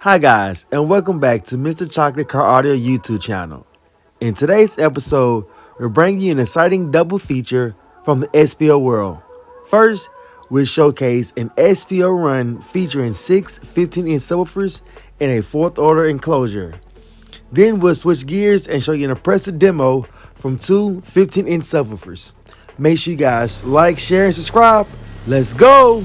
Hi guys, and welcome back to Mr.ChoKolate Car Audio YouTube channel. In today's episode, we're bringing you an exciting double feature from the SPL world. First, we'll showcase an SPL run featuring 6 15-inch subwoofers and a 4th order enclosure. Then we'll switch gears and show you an impressive demo from 2 15-inch subwoofers. Make sure you guys like, share, and subscribe. Let's go!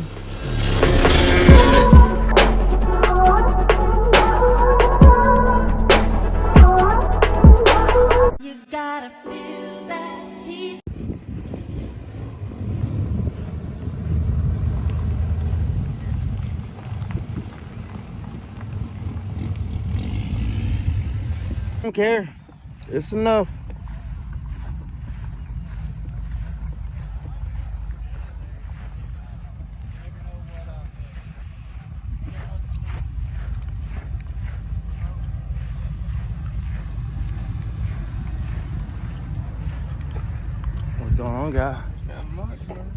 I don't care. It's enough. What's going on, guy?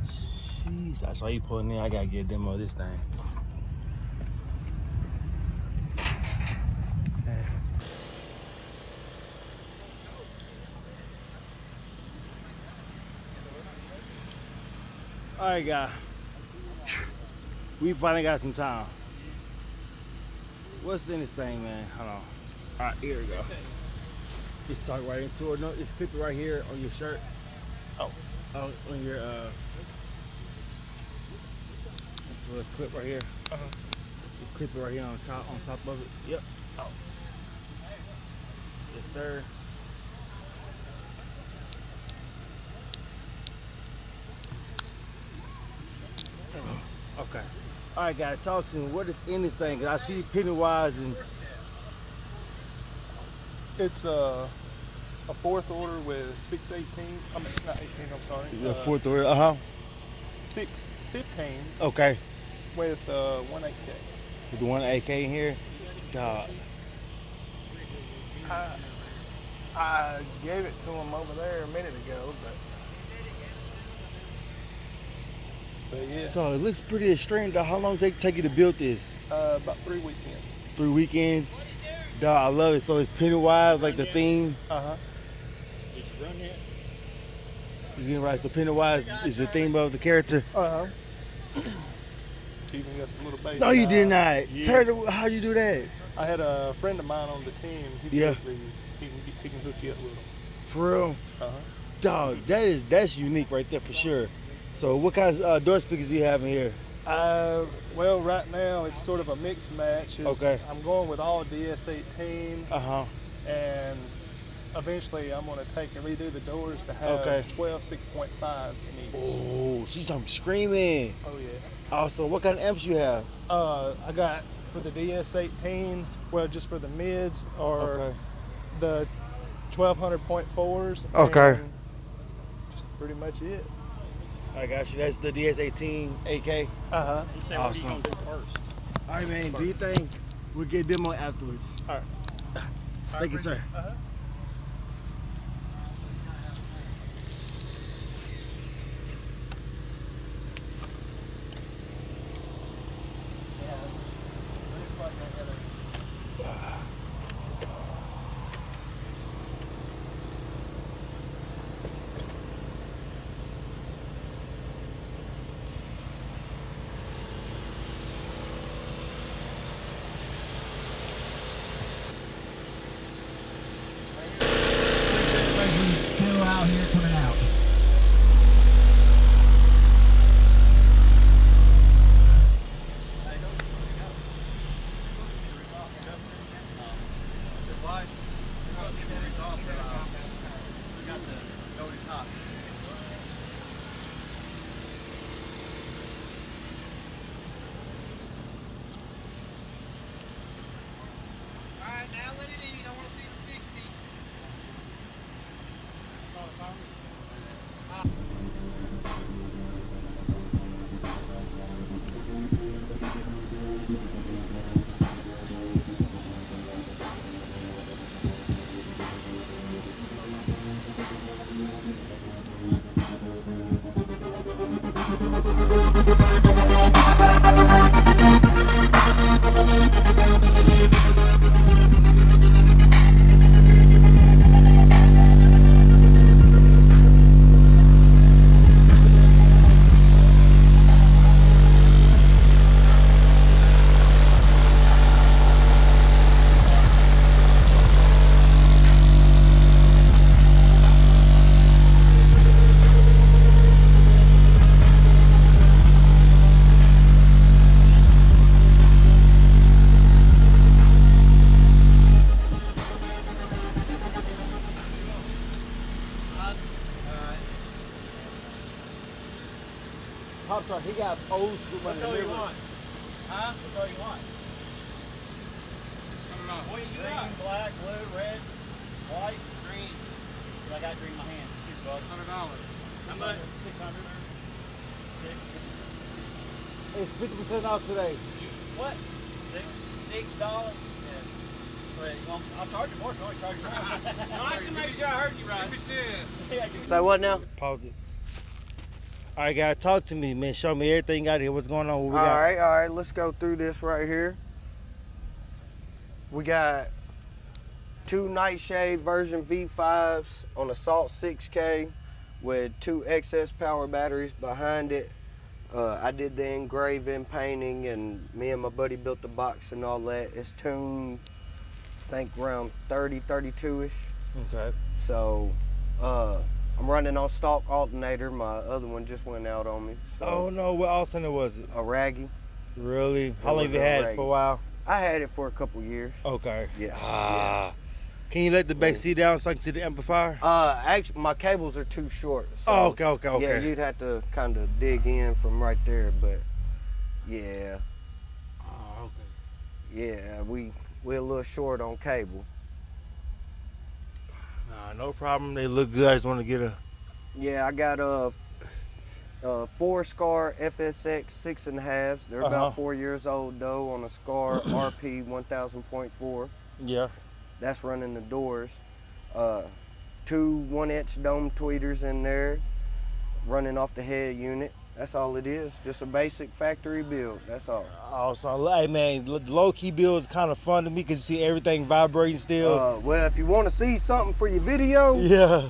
Jeez, I saw you pulling in. I gotta get a demo of this thing. All right, guy. We finally got some time. What's in this thing, man? Hold on. All right, here we go. Just talk right into it. No, just clip it right here on your shirt. Oh, on your this little clip right here. You clip it right here on top of it. Yep. Oh. Yes, sir. Okay. All right, guys, talk to me. What is in this thing? 'Cause I see Pennywise and it's a 4th order with 618. I mean, not 18. I'm sorry. the 4th order. 6 15s. Okay. With 1 8K. With the 1 AK in here. God. I gave it to him over there a minute ago, but yeah. So it looks pretty extreme, dog. How long does it take you to build this? About 3 weekends. 3 weekends. Dog, I love it. So it's Pennywise, like the theme. It's run here. He's getting right. So Pennywise is the theme of the character. Even got the little bass. No, you did not. Yeah. How'd you do that? I had a friend of mine on the team. He Yeah. does these. He can hook you up with them. For real? Dog, that's unique right there for sure. So what kinds of door speakers do you have in here? Well, right now it's sort of a mixed match. Okay. I'm going with all DS18. And eventually I'm going to take and redo the doors to have 12 6.5s in each. Oh, so you're screaming. Oh, yeah. Also, what kind of amps you have? I got for the DS18, well, just for the mids, or the 1200.4s. Okay. And just pretty much it. I got you. That's the DS18 AK. You say Awesome. what are you gonna do first? All right, man. Do your thing. We'll get a demo afterwards. All right. Thank you, sir. Still out here coming out. Alright, now let it eat. I want to see the 60. Thank you. pop tart. He got old school money. What color you want? Huh? What color you want? I don't know. What do you got? Black, blue, red, white, green. I got green in my hand. $2. $100. How much? 600. It's 50% off today. What? $6? Yeah. Wait, I'll charge you more if you want to charge you more. No, I just make sure I heard you right. Give me 10. So what now? Pause it. All right, guys, talk to me, man. Show me everything out here. What's going on? What we got? All right. Let's go through this right here. We got 2 Nightshade version V5s on a SALT 6K with 2 excess power batteries behind it. I did the engraving, painting, and me and my buddy built the box and all that. It's tuned, I think, around 30, 32-ish. Okay. So, I'm running on stock alternator. My other one just went out on me. So, Oh, no. What alternator was it? a raggy. Really? How long was have you a had it Raggy. for a while? I had it for a couple years. Okay. Yeah. Can you let the back seat down so I can see the amplifier? Actually, my cables are too short. So, Okay. Yeah, you'd have to kind of dig in from right there, but yeah, Oh, okay. yeah, we're a little short on cable. Nah, no problem. They look good. I just want to get a... Yeah, I got a 4-scar FSX 6.5s. They're about 4 years old though on a Scar RP 1000.4. Yeah. That's running the doors. 2 1-inch dome tweeters in there, running off the head unit. That's all it is. Just a basic factory build. That's all. Also, hey man, the low-key build is kind of fun to me because you see everything vibrating still. Well, if you want to see something for your video, Yeah.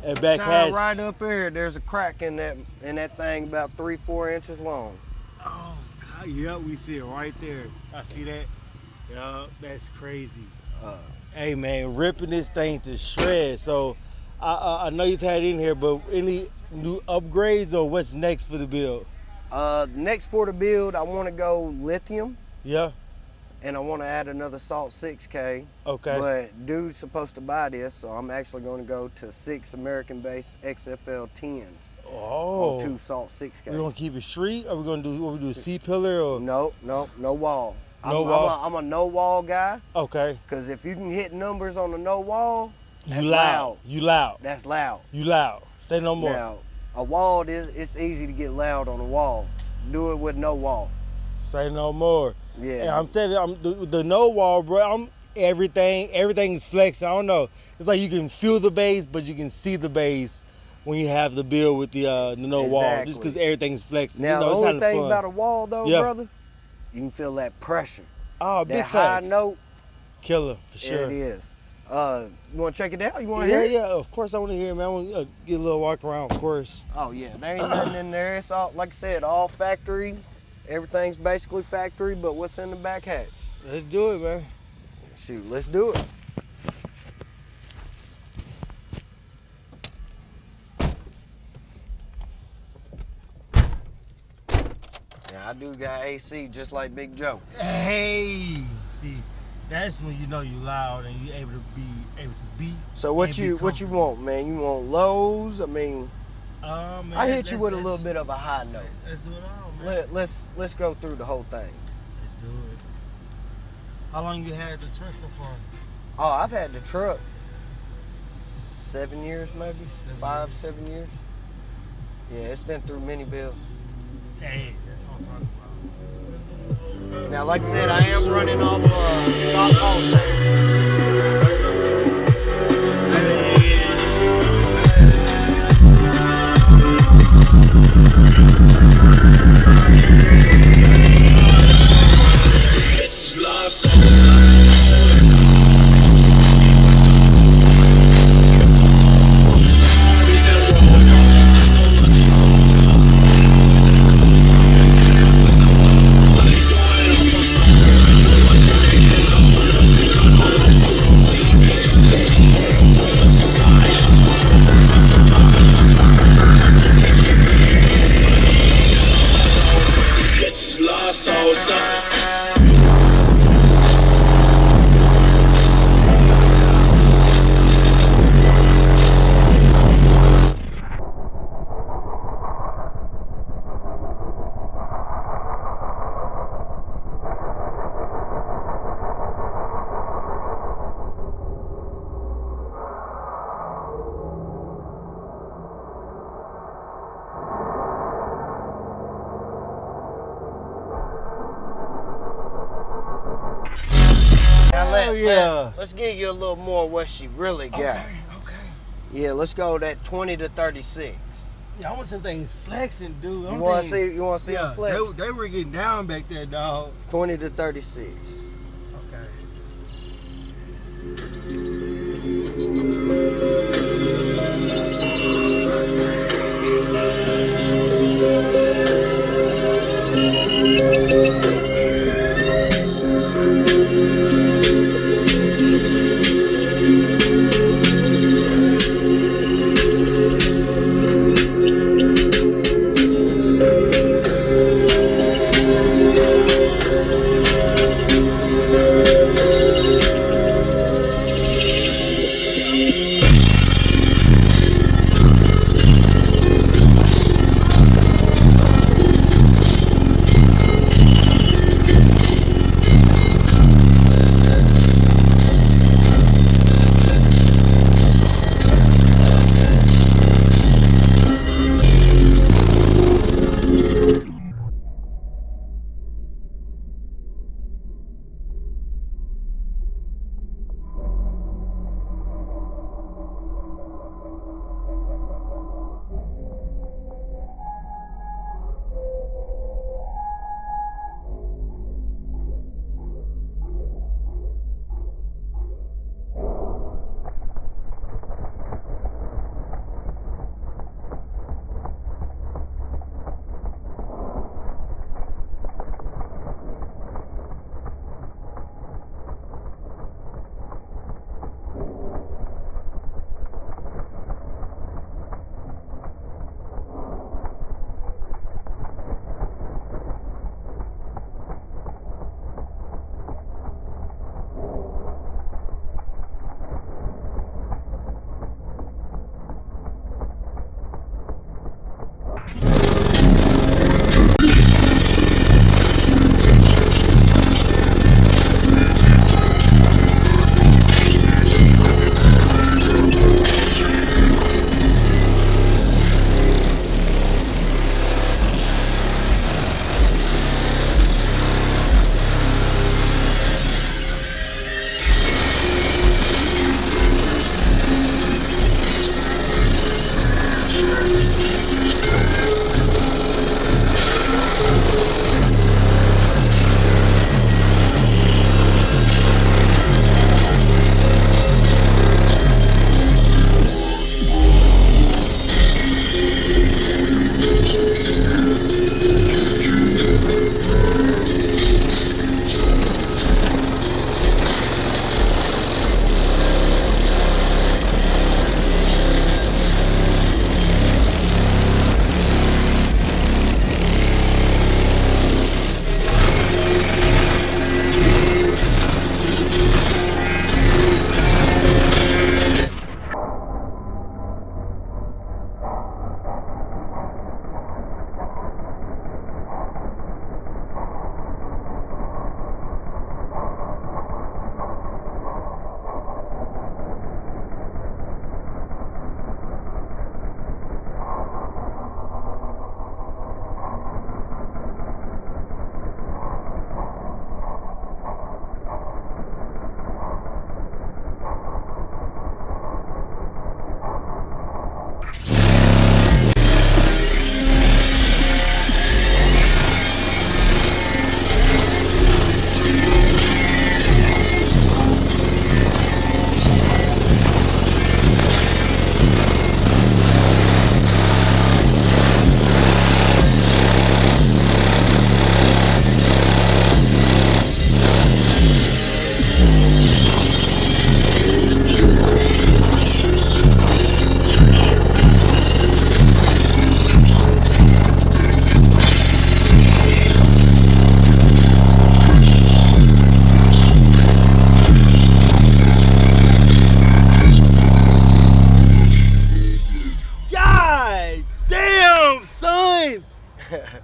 And back shine hatch. right up there. There's a crack in that thing about 3-4 inches long. Oh God, yeah, we see it right there. I see that. Yeah, that's crazy. Hey man, ripping this thing to shreds. So I know you've had it in here, but any new upgrades or what's next for the build? Next for the build, I want to go lithium, Yeah. and I want to add another SALT 6K. Okay. But dude's supposed to buy this, so I'm actually going to go to 6 American-based XFL 10s Oh. on 2 SALT 6Ks. We're gonna keep it street, or we gonna do what we do, a C-pillar or? No wall. No wall? I'm a no wall guy, Okay. because if you can hit numbers on a no wall, that's You loud. You loud. That's loud. You loud. Say no more. Now, a wall, it's easy to get loud on a wall. Do it with no wall. Say no more. Yeah. And I'm telling you, the no wall, bro. Everything's flexing. I don't know. It's like you can feel the bass, but you can see the bass when you have the build with the no wall. Just Exactly. because everything's flexing. Now, you know, the it's only kinda thing fun. about a wall, though, Yeah. brother, you can feel that pressure. Oh, big That high facts. note, Killer for sure. it is. You want to check it out? You want to Yeah, hear it? yeah. Of course, I want to hear, it, man. I want to get a little walk around, of course. Oh, yeah. There ain't nothing in there. It's all, like I said, all factory. Everything's basically factory, but what's in the back hatch? Let's do it, man. Shoot, let's do it. Yeah, I do got AC just like Big Joe. Hey, see, that's when you know you loud and you able to beat. So what you want, man? You want lows? I mean, Man, I hit you with a little bit of a high note. Let's do it all, man. Let's go through the whole thing. Let's do it. How long you had the truck so far? Oh, I've had the truck 7 years, maybe 7 years. Yeah, it's been through many builds. Hey, that's what I'm talking about. Now, like I said, I am running off stock alternator. let's give you a little more what she really got. Okay. Yeah, let's go that 20 to 36. Yeah, I want some things flexing, dude. You want to see them flex? They were getting down back there, dog. 20 to 36. Okay.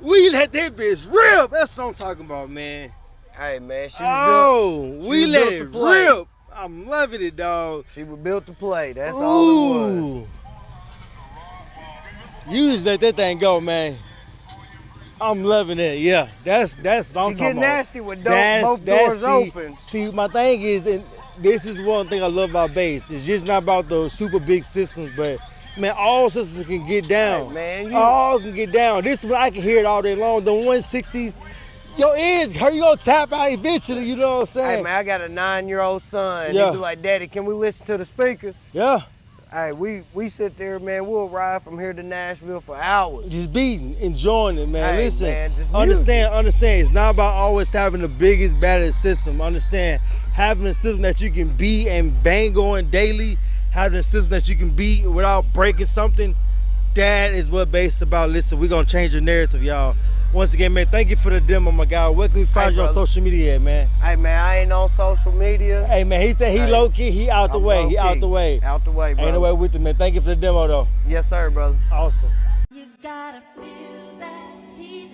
We let that bitch rip. That's what I'm talking about, man. Hey, man, we let it rip. I'm loving it, dog. She was built to play. That's all it was. You just let that thing go, man. I'm loving it. Yeah, that's what I'm She talking get about. nasty with both doors open. See, my thing is, and this is one thing I love about bass. It's just not about those super big systems, but man, all systems can get down. Hey, man, all can get down. This is what I can hear it all day long. The 160s, your ears hurt. You gonna tap out eventually. You know what I'm saying? Hey man, I got a 9-year-old son. Yeah. He be like, Daddy, can we listen to the speakers? Yeah. Hey, we sit there, man. We'll ride from here to Nashville for hours. Just beating, enjoying it, man. Hey, Listen, man, just understand. It's not about always having the biggest, baddest system. Understand, having a system that you can beat and bang on daily, having a system that you can beat without breaking something. That is what bass is about. Listen, we're gonna change the narrative, y'all. Once again, man, thank you for the demo, my guy. Where can we find you on social media at, man? Hey man, I ain't on social media. Hey man, he said he low key, he out the way. He out the way. Out the way, bro. Ain't no way with it, man. Thank you for the demo though. Yes, sir, brother. Awesome. You gotta feel that heat.